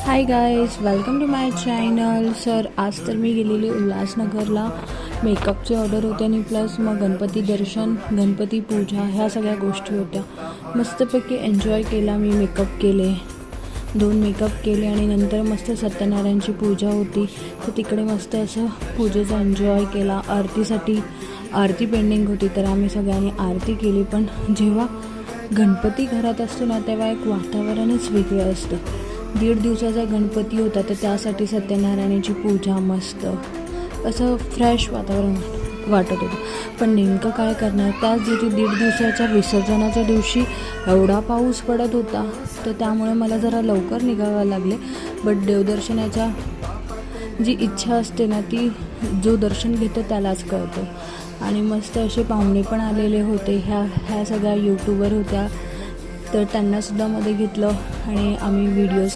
High guys, welcome to my channel. Sir आज तर मी गेलेली उल्हासनगरला. मेकअपची ऑर्डर होते आणि प्लस मग गणपती दर्शन, गणपती पूजा ह्या सगळ्या गोष्टी होत्या. मस्तपैकी एन्जॉय केला. मी मेकअप केले, 2 मेकअप केले आणि नंतर मस्त सत्यनारायणची पूजा होती तर तिकडे मस्त असं पूजेचा एन्जॉय केला. आरतीसाठी आरती पेंडिंग होती तर आम्ही सगळ्यांनी आरती केली. पण जेव्हा गणपती घरात असतो ना तेव्हा एक वातावरणच वेगळं असतं. 1.5 दिवसाचा गणपती होता तर त्यासाठी सत्यनारायणाची पूजा मस्त असं फ्रेश वातावरण वाटत होतं. पण नेमकं काय करणार, त्याच दिवशी 1.5 दिवसाच्या विसर्जनाच्या दिवशी एवढा पाऊस पडत होता तर त्यामुळे मला जरा लवकर निघावं लागले. बट देवदर्शनाच्या जी इच्छा असते ना ती जो दर्शन घेतो त्यालाच कळतं. आणि मस्त असे पाहुणे पण आलेले होते. ह्या सगळ्या यूट्यूबर होत्या तर त्यांनासुद्धा मध्ये घेतलं आणि आम्ही व्हिडिओज